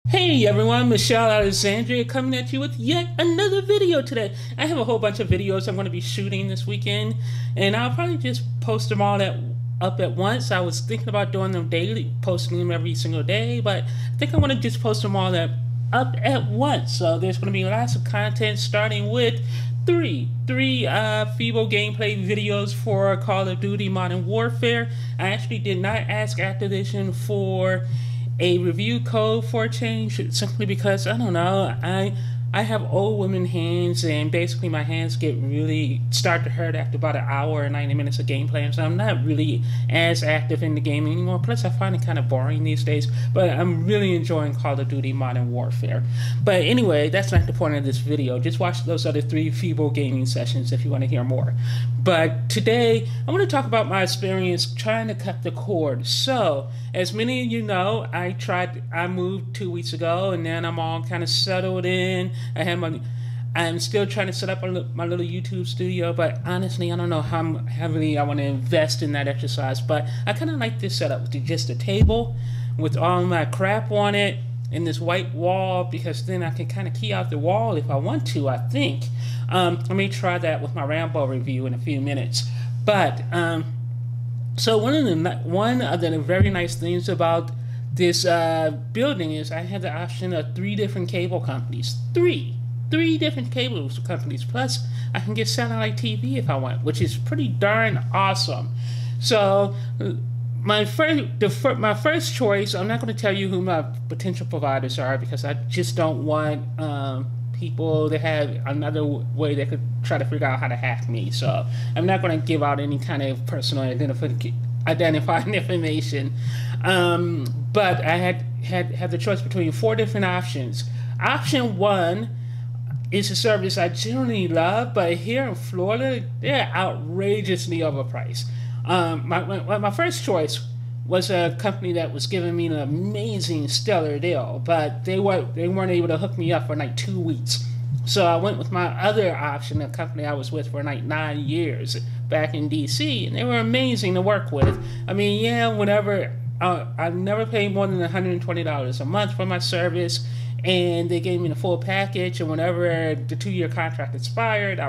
Hey everyone, Michelle Alexandria coming at you with yet another video today. I have a whole bunch of videos I'm going to be shooting this weekend, and I'll probably just post them all up at once. I was thinking about doing them daily, posting them every single day, but I think I'm going to just post them all up at once. So there's going to be lots of content, starting with three Feeble gameplay videos for Call of Duty Modern Warfare. I actually did not ask Activision for a review code for a change, simply because, I don't know, I have old women hands, and basically my hands start to hurt after about an hour or 90 minutes of gameplay, and so I'm not really as active in the game anymore. Plus I find it kind of boring these days, but I'm really enjoying Call of Duty Modern Warfare. But anyway, that's not the point of this video. Just watch those other three Feeble gaming sessions if you want to hear more. But today I want to talk about my experience trying to cut the cord. So as many of you know, I moved 2 weeks ago, and then I'm all kind of settled in. I'm still trying to set up my little YouTube studio, but honestly, I don't know how heavily I want to invest in that exercise. But I kind of like this setup with just a table with all my crap on it and this white wall, because then I can kind of key out the wall if I want to, I think. Let me try that with my Rambo review in a few minutes. But so one of the very nice things about this building is I had the option of three different cable companies. Three different cable companies. Plus, I can get satellite TV if I want, which is pretty darn awesome. So my first choice, I'm not going to tell you who my potential providers are, because I just don't want people to have another way they could try to figure out how to hack me. So I'm not going to give out any kind of personal identifying information. But I had the choice between four different options. Option one is a service I generally love, but here in Florida, they're outrageously overpriced. My first choice was a company that was giving me an amazing, stellar deal, but they weren't able to hook me up for like 2 weeks. So I went with my other option, a company I was with for like 9 years back in DC, and they were amazing to work with. I mean, yeah, whenever I never paid more than $120 a month for my service, and they gave me the full package. And whenever the 2-year contract expired,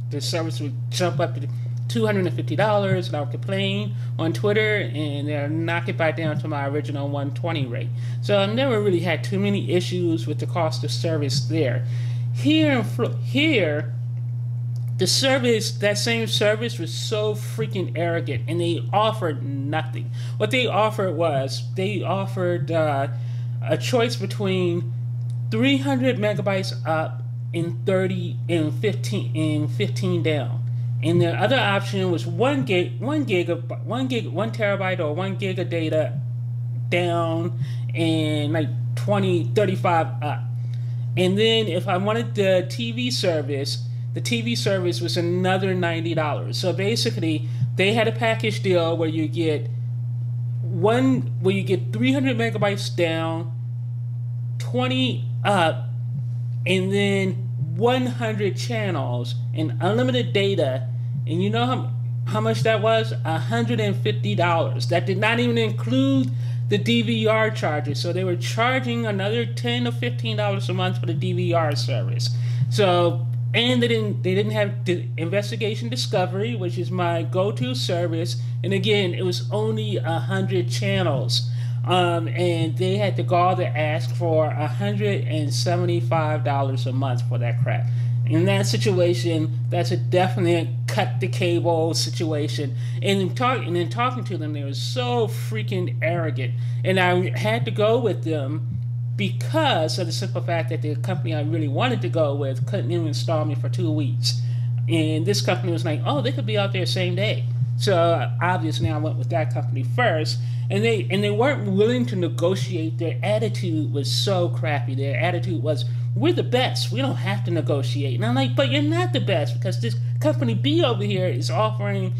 the service would jump up to $250, and I would complain on Twitter, and they'll knock it back down to my original $120 rate. So I've never really had too many issues with the cost of service there. Here, that same service was so freaking arrogant, and they offered nothing. What they offered was, a choice between 300 megabytes up and 15 down. And the other option was 1 terabyte or 1 gig of data down, and like 35 up. And then if I wanted the TV service was another $90. So basically, they had a package deal where you get 300 megabytes down, 20 up, and then 100 channels and unlimited data. And you know how much that was? $150. That did not even include the DVR charges. So they were charging another $10 or $15 a month for the DVR service. So, and they didn't have the investigation discovery, which is my go-to service. And again, it was only 100 channels. And they had the gall to ask for $175 a month for that crap. In that situation, that's a definite cut the cable situation. And then talking to them, they were so freaking arrogant. And I had to go with them because of the simple fact that the company I really wanted to go with couldn't even install me for 2 weeks. And this company was like, oh, they could be out there same day. So obviously I went with that company first. And they weren't willing to negotiate. Their attitude was so crappy. Their attitude was, we're the best. We don't have to negotiate. And I'm like, but you're not the best, because this company B over here is offering,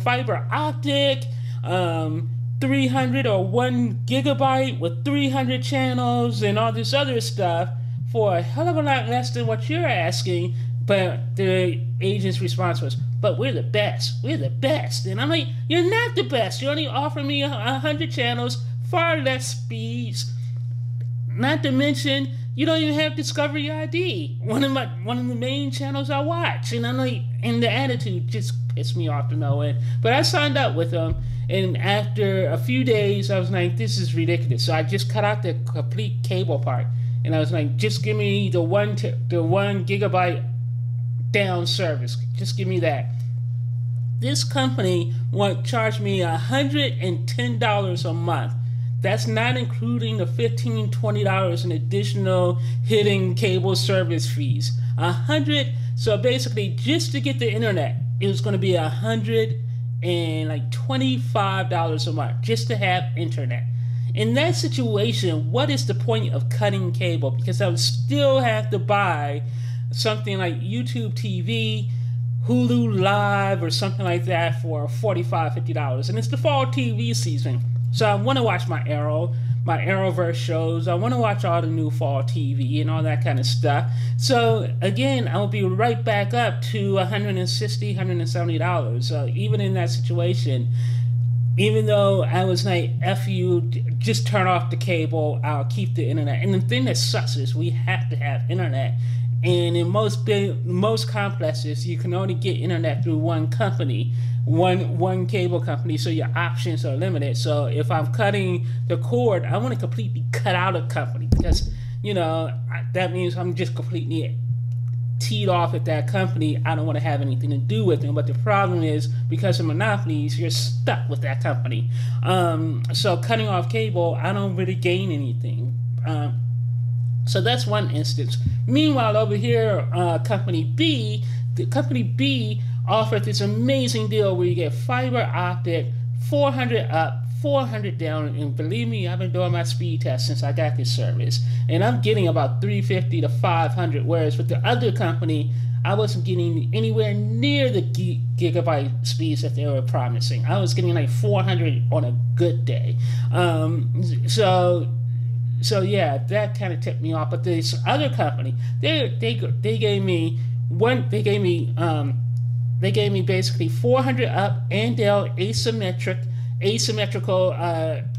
fiber optic, 300 or 1 gigabyte with 300 channels and all this other stuff for a hell of a lot less than what you're asking. But the agent's response was, but we're the best. We're the best. And I'm like, you're not the best. You only offer me 100 channels, far less speeds, Not to mention, you don't even have Discovery ID. One of the main channels I watch, and I'm like, and the attitude just pissed me off to no end. But I signed up with them, and after a few days, I was like, this is ridiculous. So I just cut out the complete cable part, and I was like, just give me the 1 gigabyte down service. Just give me that. This company charged me $110 a month. That's not including the $15, $20 in additional hidden cable service fees. So basically, just to get the internet, it was going to be $125 a month just to have internet. In that situation, what is the point of cutting cable? Because I would still have to buy something like YouTube TV, Hulu Live, or something like that for $45, $50. And it's the fall TV season. So I want to watch my Arrowverse shows. I want to watch all the new fall TV and all that kind of stuff. So again, I will be right back up to $160, $170. Even in that situation, even though I was like, F you, just turn off the cable, I'll keep the internet. And the thing that sucks is we have to have internet. And in most complexes, you can only get internet through one company, one cable company, so your options are limited. So if I'm cutting the cord, I want to completely cut out a company because, that means I'm just completely teed off at that company. I don't want to have anything to do with them. But the problem is, because of monopolies, you're stuck with that company. So cutting off cable, I don't really gain anything. So that's one instance. Meanwhile, over here, Company B offered this amazing deal where you get fiber optic, 400 up, 400 down, and believe me, I've been doing my speed test since I got this service, and I'm getting about 350 to 500, whereas with the other company, I wasn't getting anywhere near the gigabyte speeds that they were promising. I was getting like 400 on a good day. So yeah, that kind of tipped me off. But this other company, they gave me basically 400 up and down asymmetrical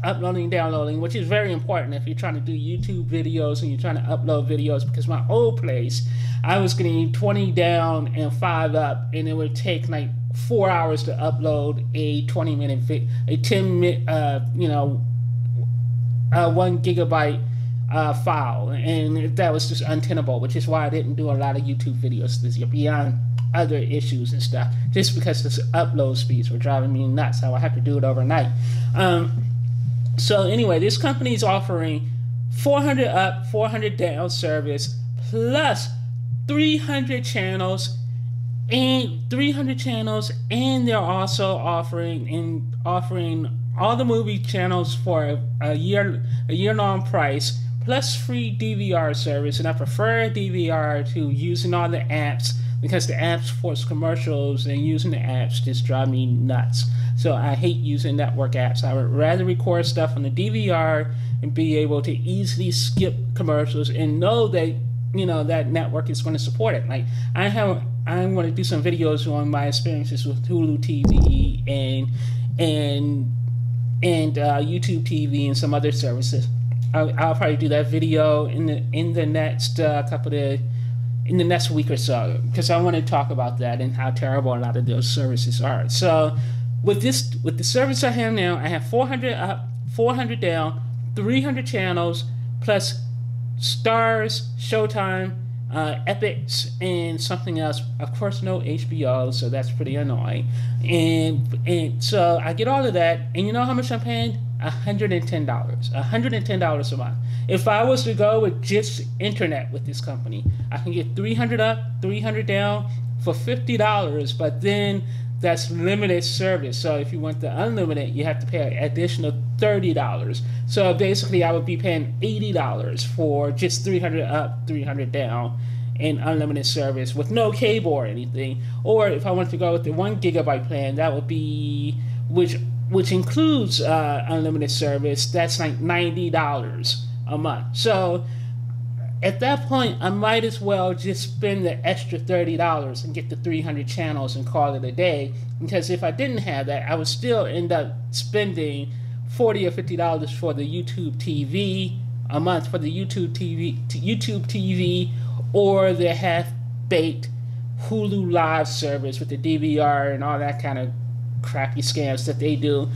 uploading and downloading, which is very important if you're trying to do YouTube videos and you're trying to upload videos. Because my old place, I was getting 20 down and 5 up, and it would take like 4 hours to upload a 20-minute a 10-minute 1 gigabyte file, and that was just untenable, which is why I didn't do a lot of YouTube videos this year, beyond other issues and stuff, just because the upload speeds were driving me nuts. So I have to do it overnight. So anyway, this company is offering 400 up, 400 down service, plus 300 channels, and they're also offering all the movie channels for a year-long price, plus free DVR service. And I prefer DVR to using all the apps, because the apps force commercials, and using the apps just drive me nuts. So I hate using network apps. I would rather record stuff on the DVR and be able to easily skip commercials and know that that network is going to support it. Like I'm going to do some videos on my experiences with Hulu TV and YouTube TV and some other services. I'll probably do that video in the next in the next week or so, because I want to talk about that and how terrible a lot of those services are. So with the service I have now, I have 400 up, 400 down, 300 channels, plus Stars, Showtime, Epics, and something else. Of course, no HBO, so that's pretty annoying. And so I get all of that, and you know how much I'm paying? $110. $110 a month. If I was to go with just internet with this company, I can get 300 up, 300 down for $50, but then that's limited service. So if you want the unlimited, you have to pay an additional $30. So basically, I would be paying $80 for just 300 up, 300 down, and unlimited service with no cable or anything. Or if I wanted to go with the 1 gigabyte plan, that would be, which includes unlimited service, that's like $90 a month. So at that point, I might as well just spend the extra $30 and get the 300 channels and call it a day. Because if I didn't have that, I would still end up spending $40 or $50 for the YouTube TV a month for the YouTube TV, or the half-baked Hulu Live service with the DVR and all that kind of crappy scams that they do.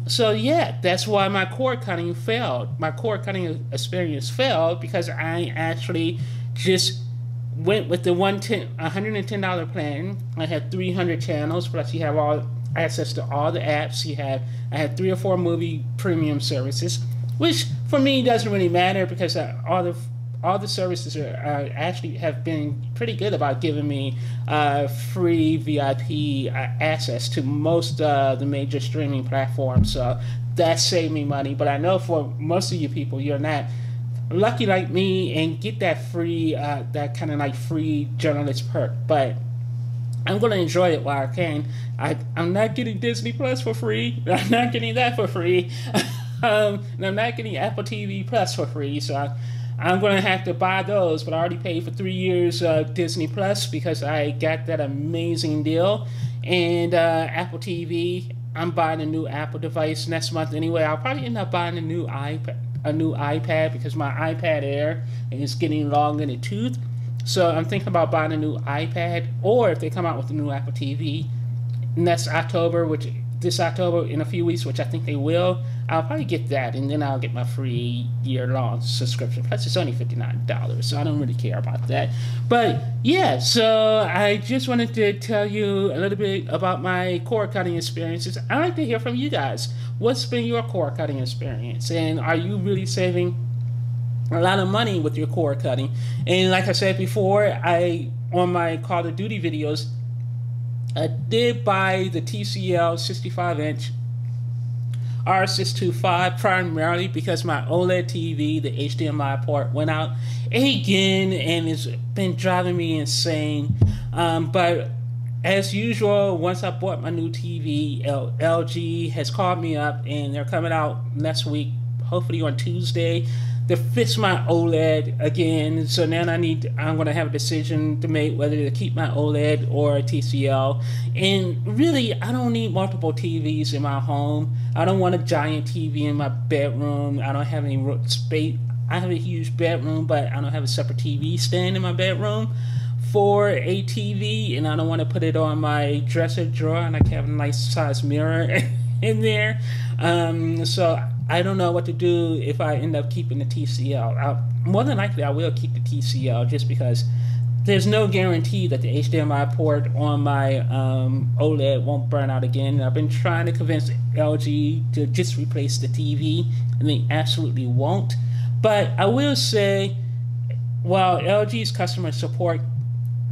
So yeah, that's why my cord cutting failed. My cord cutting experience failed because I actually just went with the $110 plan. I had 300 channels, plus you have all access to all the apps. I had 3 or 4 movie premium services, which for me doesn't really matter because all the services are actually have been pretty good about giving me free VIP access to most of the major streaming platforms. So that saved me money. But I know for most of you people, you're not lucky like me and get that free, that kind of like free journalist perk. But I'm going to enjoy it while I can. I'm not getting Disney Plus for free. I'm not getting that for free. And I'm not getting Apple TV Plus for free. So I'm going to have to buy those. But I already paid for 3 years Disney Plus because I got that amazing deal. And Apple TV, I'm buying a new Apple device next month anyway. I'll probably end up buying a new iPad because my iPad Air is getting long in the tooth. So I'm thinking about buying a new iPad, or if they come out with a new Apple TV next October, this October in a few weeks, which I think they will, I'll probably get that, and then I'll get my free year-long subscription. Plus, it's only $59, so I don't really care about that. But yeah, so I just wanted to tell you a little bit about my cord cutting experiences. I'd like to hear from you guys. What's been your cord cutting experience, and are you really saving a lot of money with your cord cutting? And like I said before, on my Call of Duty videos, I did buy the TCL 65-inch R625 primarily because my OLED TV, the HDMI port, went out again, and it's been driving me insane. But as usual, once I bought my new TV, LG has called me up, and they're coming out next week, hopefully on Tuesday, to fix my OLED again. So now I'm going to have a decision to make whether to keep my OLED or a TCL. And really, I don't need multiple TVs in my home. I don't want a giant TV in my bedroom. I don't have any space. I have a huge bedroom, but I don't have a separate TV stand in my bedroom for a TV, and I don't want to put it on my dresser drawer, and I have a nice size mirror in there. So I don't know what to do if I end up keeping the TCL. More than likely, I will keep the TCL just because there's no guarantee that the HDMI port on my OLED won't burn out again. I've been trying to convince LG to just replace the TV, and they absolutely won't. But I will say, while LG's customer support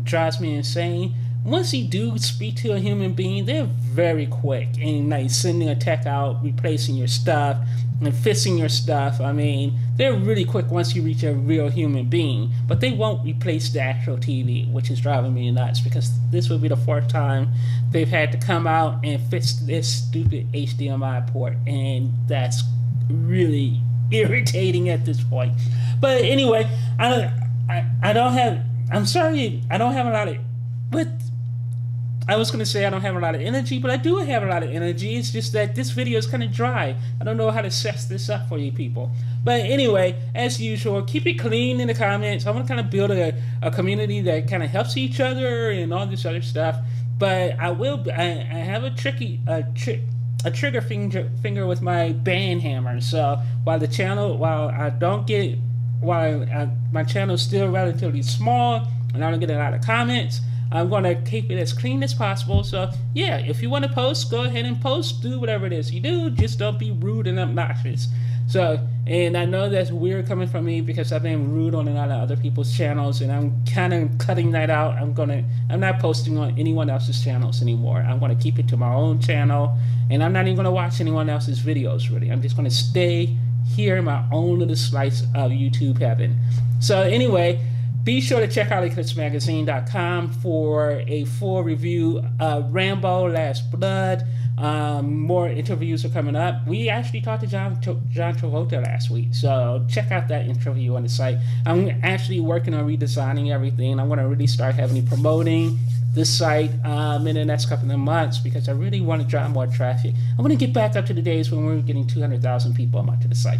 drives me insane, once you do speak to a human being, they're very quick in like sending a tech out, replacing your stuff, and fixing your stuff. I mean, they're really quick once you reach a real human being, but they won't replace the actual TV, which is driving me nuts because this will be the 4th time they've had to come out and fix this stupid HDMI port, and that's really irritating at this point. But anyway, I'm sorry, I don't have a lot of, but I was going to say I don't have a lot of energy, but I do have a lot of energy. It's just that this video is kind of dry. I don't know how to set this up for you people. But anyway, as usual, keep it clean in the comments. I want to kind of build a community that kind of helps each other and all this other stuff. But I have a trigger finger with my band hammer. So while my channel is still relatively small and I don't get a lot of comments, I'm going to keep it as clean as possible. So yeah, if you want to post, go ahead and post. Do whatever it is you do. Just don't be rude and obnoxious. So, and I know that's weird coming from me because I've been rude on a lot of other people's channels, and I'm kind of cutting that out. I'm not posting on anyone else's channels anymore. I'm going to keep it to my own channel, and I'm not even going to watch anyone else's videos, really. I'm just going to stay here in my own little slice of YouTube heaven. So anyway, be sure to check out eclipsemagazine.com for a full review of Rambo: Last Blood, More interviews are coming up. We actually talked to John Travolta last week, so check out that interview on the site. I'm actually working on redesigning everything. I'm going to really start heavily promoting this site in the next couple of months because I really want to drive more traffic. I want to get back up to the days when we were getting 200,000 people a month to the site.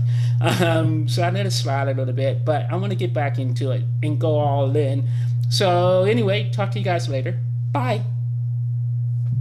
So I let it slide a little bit, but I want to get back into it and go all in. So anyway, talk to you guys later. Bye.